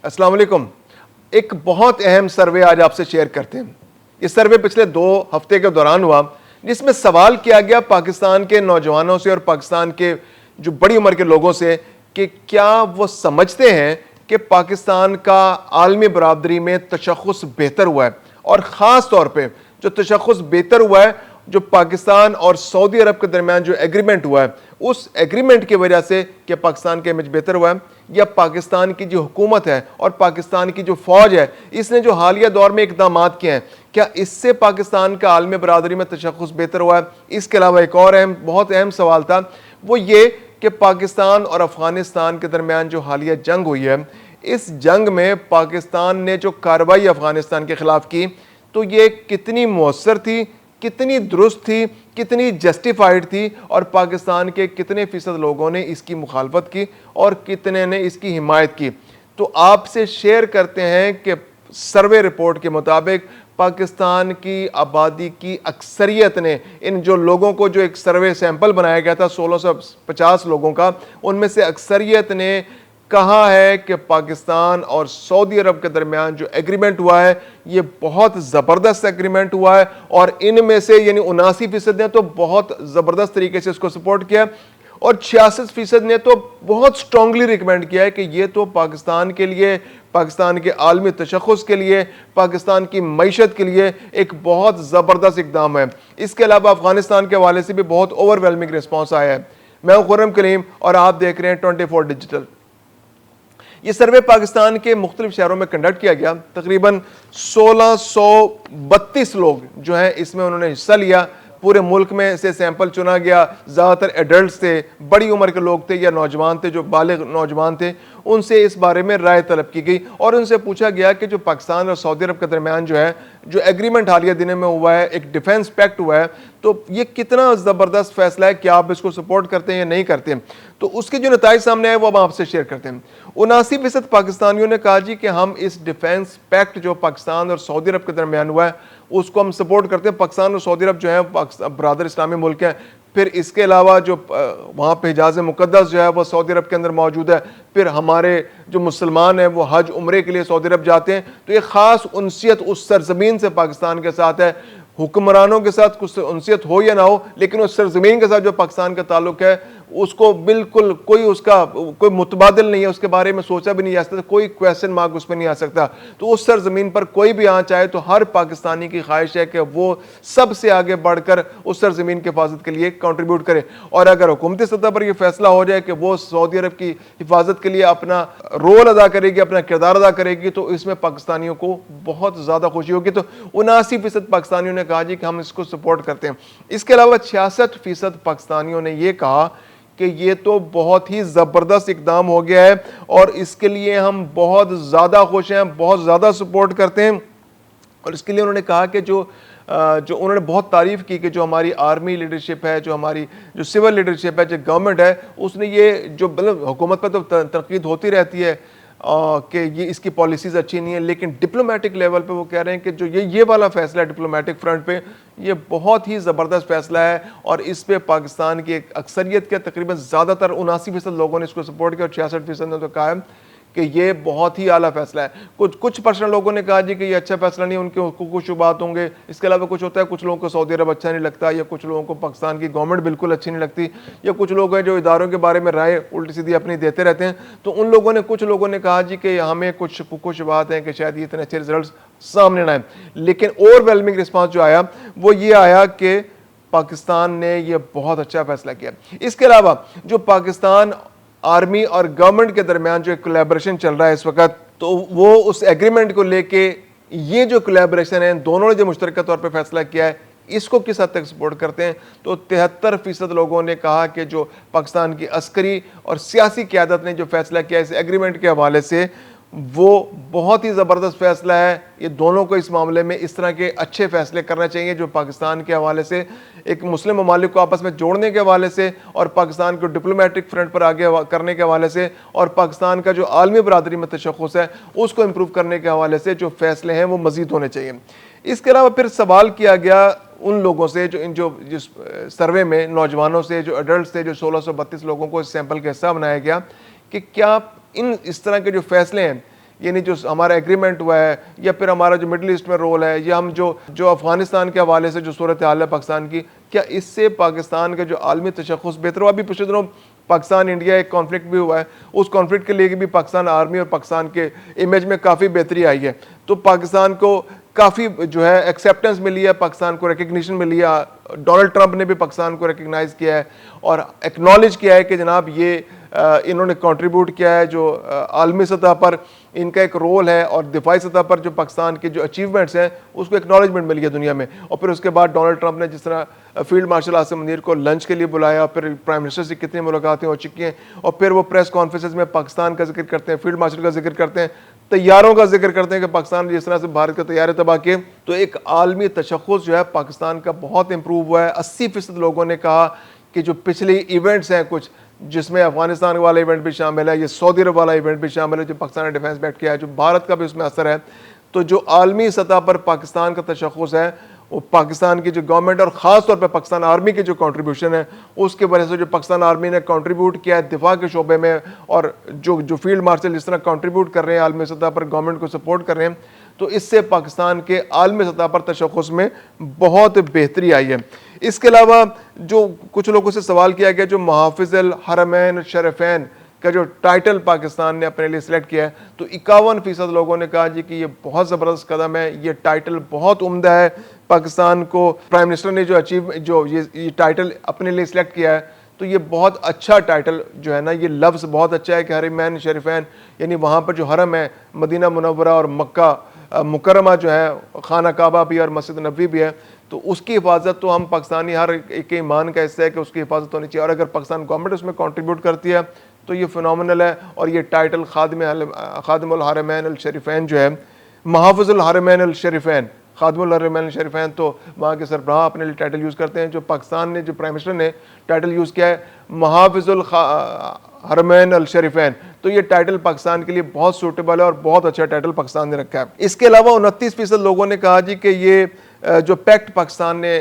अस्सलाम वालेकुम। एक बहुत अहम सर्वे आज आपसे शेयर करते हैं। इस सर्वे पिछले 2 हफ्ते के दौरान हुआ, जिसमें सवाल किया गया पाकिस्तान के नौजवानों से और पाकिस्तान के जो बड़ी उम्र के लोगों से कि क्या वो समझते हैं कि पाकिस्तान का आलमी बरादरी में तशख़्ख़ुस बेहतर हुआ है, और ख़ास तौर पे जो तशख़्ख़ुस बेहतर हुआ है जो पाकिस्तान और सऊदी अरब के दरमियान जो एग्रीमेंट हुआ है, उस एग्रीमेंट की वजह से क्या पाकिस्तान का इमेज बेहतर हुआ है, या पाकिस्तान की जो हुकूमत है और पाकिस्तान की जो फौज है इसने जो हालिया दौर में इकदाम किए हैं, क्या इससे पाकिस्तान का आलमी बरादरी में तशख़्ख़ुस बेहतर हुआ है। इसके अलावा एक और बहुत अहम सवाल था, वो ये कि पाकिस्तान और अफगानिस्तान के दरमियान जो हालिया जंग हुई है, इस जंग में पाकिस्तान ने जो कार्रवाई अफगानिस्तान के खिलाफ की, तो ये कितनी मौसर थी, कितनी दुरुस्त थी, कितनी जस्टिफाइड थी, और पाकिस्तान के कितने फीसद लोगों ने इसकी मुखालफत की और कितने ने इसकी हिमायत की। तो आपसे शेयर करते हैं कि सर्वे रिपोर्ट के मुताबिक पाकिस्तान की आबादी की अक्सरियत ने, इन जो लोगों को जो एक सर्वे सैंपल बनाया गया था 1650 लोगों का, उनमें से अक्सरियत ने कहा है कि पाकिस्तान और सऊदी अरब के दरमियान जो एग्रीमेंट हुआ है ये बहुत ज़बरदस्त एग्रीमेंट हुआ है, और इनमें से यानी 79% ने तो बहुत ज़बरदस्त तरीके से इसको सपोर्ट किया, और 66% ने तो बहुत स्ट्रांगली रिकमेंड किया है कि ये तो पाकिस्तान के लिए, पाकिस्तान के आलमी तशख़्ख़ुस के लिए, पाकिस्तान की मईशत के लिए एक बहुत ज़बरदस्त इक़दाम है। इसके अलावा अफगानिस्तान के हवाले से भी बहुत ओवरवेलमिंग रिस्पॉन्स आया है। मैं हूं खुर्रम कलीम और आप देख रहे हैं 24 डिजिटल। ये सर्वे पाकिस्तान के मुख्तलिफ शहरों में कंडक्ट किया गया। तकरीबन 1632 लोग जो हैं इसमें उन्होंने हिस्सा लिया। पूरे मुल्क में से सैंपल चुना गया। ज़्यादातर एडल्ट थे, बड़ी उम्र के लोग थे या नौजवान थे, जो बालिग नौजवान थे, उनसे इस बारे में राय तलब की गई और उनसे पूछा गया कि जो पाकिस्तान और सऊदी अरब के दरमियान जो है जो एग्रीमेंट हालिया दिनों में हुआ है, एक डिफेंस पैक्ट हुआ है, तो ये कितना ज़बरदस्त फैसला है, क्या आप इसको सपोर्ट करते हैं या नहीं करते हैं। तो उसके जो नताइज सामने आए वो हम आपसे शेयर करते हैं। 79% पाकिस्तानियों ने कहा जी कि हम इस डिफेंस पैक्ट जो पाकिस्तान और सऊदी अरब के दरमियान हुआ है उसको हम सपोर्ट करते हैं। पाकिस्तान और सऊदी अरब जो है बरादर इस्लामी मुल्क हैं। फिर इसके अलावा जो वहाँ पे हिजाज़ मुक़द्दस जो है वो सऊदी अरब के अंदर मौजूद है। फिर हमारे जो मुसलमान हैं वो हज उम्रे के लिए सऊदी अरब जाते हैं। तो ये ख़ास उनसियत उस सरज़मीन से पाकिस्तान के साथ है। हुक्मरानों के साथ कुछ उनसियत हो या ना हो, लेकिन उस सरज़मीन के साथ जो पाकिस्तान का ताल्लुक़ है उसको बिल्कुल कोई मुतबादिल नहीं है, उसके बारे में सोचा भी नहीं जा सकता, कोई क्वेश्चन मार्क उस पर नहीं आ सकता। तो उस सरज़मीन पर कोई भी आना चाहे तो हर पाकिस्तानी की ख्वाहिश है कि वो सबसे आगे बढ़कर उस सरज़मीन की हिफाजत के लिए कंट्रीब्यूट करे। और अगर हुकूमती सतह पर यह फैसला हो जाए कि वो सऊदी अरब की हिफाजत के लिए अपना रोल अदा करेगी, अपना किरदार अदा करेगी, तो इसमें पाकिस्तानियों को बहुत ज़्यादा खुशी होगी। तो 79% पाकिस्तानियों ने कहा जी कि हम इसको सपोर्ट करते हैं। इसके अलावा 66% पाकिस्तानियों ने यह कहा कि ये तो बहुत ही ज़बरदस्त इक़दाम हो गया है और इसके लिए हम बहुत ज़्यादा खुश हैं, बहुत ज़्यादा सपोर्ट करते हैं। और इसके लिए उन्होंने कहा कि जो उन्होंने बहुत तारीफ़ की कि जो हमारी आर्मी लीडरशिप है, जो हमारी जो सिविल लीडरशिप है, जो गवर्नमेंट है, उसने ये जो मतलब हुकूमत पर तो तनकीद होती रहती है कि ये इसकी पॉलिसीज़ अच्छी नहीं है, लेकिन डिप्लोमेटिक लेवल पे वो कह रहे हैं कि जो ये वाला फ़ैसला है डिप्लोमेटिक फ्रंट पे, ये बहुत ही ज़बरदस्त फ़ैसला है और इस पे पाकिस्तान की एक अक्सरियत के तकरीबन ज़्यादातर 79% लोगों ने इसको सपोर्ट किया और 66% ने तो कहा है कि ये बहुत ही आला फैसला है। कुछ पर्सनल लोगों ने कहा जी कि ये अच्छा फैसला नहीं, उनके कुछ शुबात होंगे। इसके अलावा कुछ होता है, कुछ लोगों को सऊदी अरब अच्छा नहीं लगता, या कुछ लोगों को पाकिस्तान की गवर्नमेंट बिल्कुल अच्छी नहीं लगती, या कुछ लोग हैं जो इदारों के बारे में राय उल्टी सीधी अपनी देते रहते हैं। तो उन लोगों ने कुछ लोगों ने कहा जी कि हमें कुछ शुबात हैं कि शायद ये इतने अच्छे रिजल्ट सामने ना आए। लेकिन ओवरवेलमिंग रिस्पॉन्स जो आया वो ये आया कि पाकिस्तान ने यह बहुत अच्छा फैसला किया। इसके अलावा जो पाकिस्तान आर्मी और गवर्नमेंट के दरमियान जो कोलैबोरेशन चल रहा है इस वक्त, तो वो उस एग्रीमेंट को लेके ये जो कोलैबोरेशन है दोनों ने जो मुश्तरका तौर पे फैसला किया है इसको किस हद तक सपोर्ट करते हैं। तो 73% लोगों ने कहा कि जो पाकिस्तान की अस्करी और सियासी क़यादत ने जो फैसला किया इस एग्रीमेंट के हवाले से वो बहुत ही ज़बरदस्त फ़ैसला है। ये दोनों को इस मामले में इस तरह के अच्छे फ़ैसले करना चाहिए जो पाकिस्तान के हवाले से, एक मुस्लिम ममालिक को आपस में जोड़ने के हवाले से, और पाकिस्तान को डिप्लोमेटिक फ्रंट पर आगे करने के हवाले से, और पाकिस्तान का जो आलमी बरादरी में तशख़्ख़ुस है उसको इम्प्रूव करने के हवाले से जो फ़ैसले हैं वो मज़ीद होने चाहिए। इसके अलावा फिर सवाल किया गया उन लोगों से जो जिस सर्वे में नौजवानों से, जो एडल्ट थे, जो 1632 लोगों को इस सैंपल का हिस्सा बनाया गया, कि क्या इस तरह के जो फैसले हैं यानी जो हमारा एग्रीमेंट हुआ है या फिर हमारा जो मिडिल ईस्ट में रोल है या हम जो जो अफगानिस्तान के हवाले से जो सूरत हाल है पाकिस्तान की, क्या इससे पाकिस्तान का जो आलमी तशख़्ख़ुस बेहतर हुआ? अभी पिछले दिनों पाकिस्तान इंडिया एक कॉन्फ्लिक्ट भी हुआ है, उस कॉन्फ्लिक्ट के लिए भी पाकिस्तान आर्मी और पाकिस्तान के इमेज में काफ़ी बेहतरी आई है। तो पाकिस्तान को काफ़ी जो है एक्सेप्टेंस मिली है, पाकिस्तान को रिकग्निशन मिली है। डोनाल्ड ट्रंप ने भी पाकिस्तान को रिकग्नाइज किया है और एक्नॉलेज किया है कि जनाब ये इन्होंने कंट्रीब्यूट किया है, जो आलमी सतह पर इनका एक रोल है और दिफाई सतह पर जो पाकिस्तान के जो अचीवमेंट्स हैं उसको एक्नॉलेजमेंट मिल गया दुनिया में। और फिर उसके बाद डोनाल्ड ट्रंप ने जिस तरह फील्ड मार्शल आसिम मुनीर को लंच के लिए बुलाया, फिर प्राइम मिनिस्टर से कितनी मुलाकातें हो चुकी हैं, और फिर वो प्रेस कॉन्फ्रेंसेस में पाकिस्तान का जिक्र करते हैं, फील्ड मार्शल का जिक्र करते हैं, तैयारों का जिक्र करते हैं कि पाकिस्तान ने जिस तरह से भारत के तैयारे तबाह किए। तो एक आलमी तशख़्ख़ुस जो है पाकिस्तान का बहुत इंप्रूव हुआ है। 80% लोगों ने कहा कि जो पिछले इवेंट्स हैं कुछ, जिसमें अफगानिस्तान वाला इवेंट भी शामिल है, ये सऊदी अरब वाला इवेंट भी शामिल है जो पाकिस्तान ने डिफेंस बैठ किया है, जो भारत का भी उसमें असर है, तो जो आलमी सतह पर पाकिस्तान का तशख़्ख़ुस है वो पाकिस्तान की जो गवर्नमेंट और ख़ास तौर पर पाकिस्तान आर्मी की जो कंट्रीब्यूशन है उसके वजह से जो पाकिस्तान आर्मी ने कंट्रीब्यूट किया है दिफा के शोबे में, और जो फील्ड मार्शल जिस तरह कंट्रीब्यूट कर रहे हैं आलमी सतह पर, गवर्नमेंट को सपोर्ट कर रहे हैं, तो इससे पाकिस्तान के आलमी सतह पर तशख़्ख़ुस में बहुत बेहतरी आई है। इसके अलावा जो कुछ लोगों से सवाल किया गया, जो मुहाफ़िज़ुल हरमैन शरीफ़ैन का जो टाइटल पाकिस्तान ने अपने लिए सिलेक्ट किया है, तो 51% लोगों ने कहा जी कि ये बहुत ज़बरदस्त कदम है, ये टाइटल बहुत उम्दा है। पाकिस्तान को प्राइम मिनिस्टर ने जो ये टाइटल अपने लिए सिलेक्ट किया है, तो ये बहुत अच्छा टाइटल जो है ना, ये लफ्ज़ बहुत अच्छा है कि हरमैन शरीफ़ैन, यानी वहाँ पर जो हरम है मदीना मुनव्वरा और मक्का मुकरमा जो है, खाना काबा भी और मस्जिद नबवी भी है, तो उसकी हिफाजत तो हम पाकिस्तानी हर एक के ईमान का हिस्सा है कि उसकी हिफाजत होनी चाहिए। और अगर पाकिस्तान गवर्नमेंट उसमें कंट्रीब्यूट करती है तो ये फिनोमिनल है। और ये टाइटल खादिमुल हरमैन अल शरीफ़ैन जो है, मुहाफ़िज़ुल हरमैन अल शरीफ़ैन, खादिमुल हरमैन अल शरीफ़ैन, तो वहाँ के सरबराह अपने लिए टाइटल यूज़ करते हैं। जो पाकिस्तान ने, जो प्राइम मिनिस्टर ने टाइटल यूज़ किया है मुहाफ़िज़ुल हरमैन अल शरीफ़ैन, तो ये टाइटल पाकिस्तान के लिए बहुत सूटेबल है और बहुत अच्छा टाइटल पाकिस्तान ने रखा है। इसके अलावा 29% लोगों ने कहा जी कि ये जो पैक्ट पाकिस्तान ने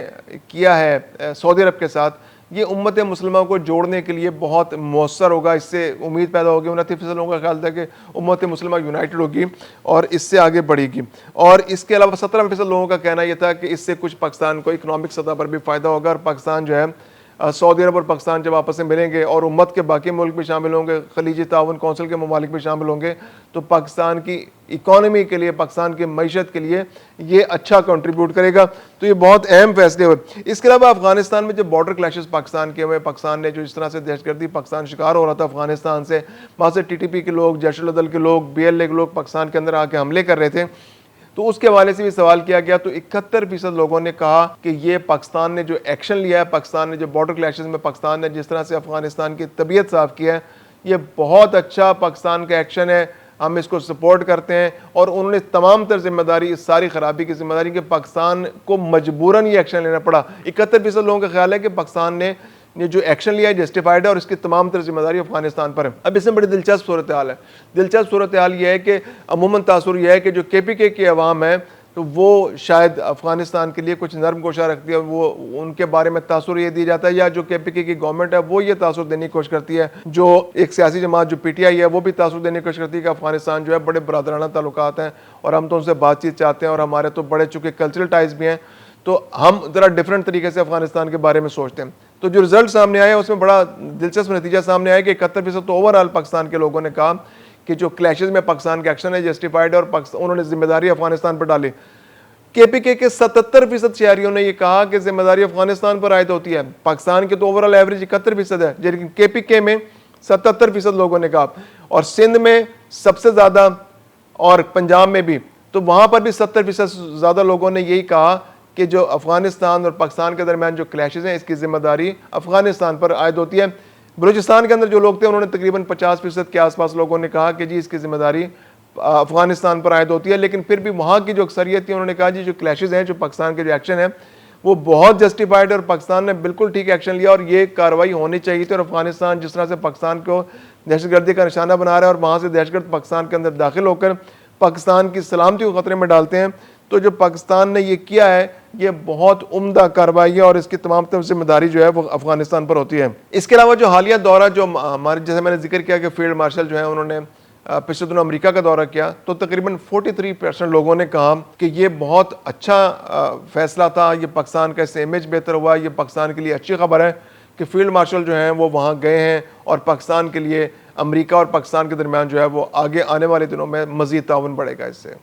किया है सऊदी अरब के साथ, ये उम्मत मुसलमा को जोड़ने के लिए बहुत मौसर होगा, इससे उम्मीद पैदा होगी। 29% लोगों का ख्याल था कि उम्मत मुसलमा यूनाइटेड होगी और इससे आगे बढ़ेगी। और इसके अलावा 17% लोगों का कहना यह था कि इससे कुछ पाकिस्तान को इकनॉमिक सतह पर भी फ़ायदा होगा, और पाकिस्तान जो है सऊदी अरब और पाकिस्तान जब आपस में मिलेंगे और उम्मत के बाकी मुल्क भी शामिल होंगे, खलीजी ताउन कौंसिल के ममालिक भी शामिल होंगे, तो पाकिस्तान की इकॉनमी के लिए, पाकिस्तान की मईशत के लिए ये अच्छा कंट्रीब्यूट करेगा। तो ये बहुत अहम फैसले हुए। इसके अलावा अफगानिस्तान में जो बॉर्डर क्लैशेस पाकिस्तान के हुए, पाकिस्तान ने जो इस तरह से दहशतगर्दी पाकिस्तान शिकार हो रहा था अफगानिस्तान से, वहाँ से TTP के लोग, जैश-उल-अदल के लोग, BLA के लोग पाकिस्तान के अंदर आके हमले कर रहे थे, तो उसके हवाले से भी सवाल किया गया। तो 71% लोगों ने कहा कि ये पाकिस्तान ने जो एक्शन लिया है, पाकिस्तान ने जो बॉर्डर क्लैशेस में पाकिस्तान ने जिस तरह से अफगानिस्तान की तबीयत साफ किया है, ये बहुत अच्छा पाकिस्तान का एक्शन है, हम इसको सपोर्ट करते हैं। और उन्होंने तमाम तर जिम्मेदारी, इस सारी खराबी की जिम्मेदारी कि पाकिस्तान को मजबूरन ये एक्शन लेना पड़ा। 71% लोगों का ख्याल है कि पाकिस्तान ने जो एक्शन लिया है जस्टिफाइड है और इसकी तमाम तरह जिम्मेदारी अफगानिस्तान पर है। अब इसमें बड़ी दिलचस्प सूरत हाल है। दिलचस्प सूरत हाल यह है कि अमूमन तासुर यह है कि जो KPK की अवाम है, तो वो शायद अफगानिस्तान के लिए कुछ नरम कोशा रखती है, वो उनके बारे में तासुर ये दिया जाता है, या जो KPK की गवर्नमेंट है वो ये तासुर देने की कोशिश करती है, जो एक सियासी जमात जो PTI है वो भी तासुर देने की कोशिश करती है कि अफगानिस्तान जो है बड़े बरादराना ताल्लुकात हैं और हम तो उनसे बातचीत चाहते हैं और हमारे तो बड़े चुके कल्चरल टाइज भी हैं, तो हम ज़रा डिफरेंट तरीके से अफगानिस्तान के बारे में सोचते हैं। तो जो रिजल्ट सामने आया उसमें बड़ा दिलचस्प नतीजा सामने आया कि 71% तो ओवरऑल पाकिस्तान के लोगों ने कहा कि जो क्लैशेस में पाकिस्तान का एक्शन है जस्टिफाइड है और उन्होंने जिम्मेदारी अफगानिस्तान पर डाली। KPK के 77% शहरियों ने यह कहा कि जिम्मेदारी अफगानिस्तान पर आयद होती है। पाकिस्तान के तो ओवरऑल एवरेज 71% है, लेकिन KPK में 77% लोगों ने कहा, और सिंध में सबसे ज़्यादा और पंजाब में भी, तो वहाँ पर भी 70% ज़्यादा लोगों ने यही कहा कि जो अफगानिस्तान और पाकिस्तान के दरमियान जो क्लैशेस हैं इसकी जिम्मेदारी अफगानिस्तान पर आयद होती है। बलूचिस्तान के अंदर जो लोग थे उन्होंने तकरीबन 50% के आसपास लोगों ने कहा कि जी इसकी जिम्मेदारी अफगानिस्तान पर आयद होती है, लेकिन फिर भी वहाँ की जो अक्सरियत थी उन्होंने कहा जी जो क्लैशेस हैं, जो पाकिस्तान के जो एक्शन है वो बहुत जस्टिफाइड है और पाकिस्तान ने बिल्कुल ठीक एक्शन लिया और ये कार्रवाई होनी चाहिए थी। और अफगानिस्तान जिस तरह से पाकिस्तान को दहशतगर्दी का निशाना बना रहा है और वहाँ से दहशतगर्द पाकिस्तान के अंदर दाखिल होकर पाकिस्तान की सलामती को खतरे में डालते हैं, तो जो पाकिस्तान ने ये किया है ये बहुत उम्दा कार्रवाई है और इसकी तमाम तरह जिम्मेदारी जो है वो अफगानिस्तान पर होती है। इसके अलावा जो हालिया दौरा जो हमारे, जैसे मैंने जिक्र किया कि फील्ड मार्शल जो है उन्होंने पिछले दिनों अमेरिका का दौरा किया तो तकरीबन 43% लोगों ने कहा कि ये बहुत अच्छा फैसला था, ये पाकिस्तान का इससे इमेज बेहतर हुआ, ये पाकिस्तान के लिए अच्छी खबर है कि फील्ड मार्शल जो हैं वो वहाँ गए हैं और पाकिस्तान के लिए अमेरिका और पाकिस्तान के दरमियान जो है वो आगे आने वाले दिनों में मज़ीद ताउन बढ़ेगा इससे।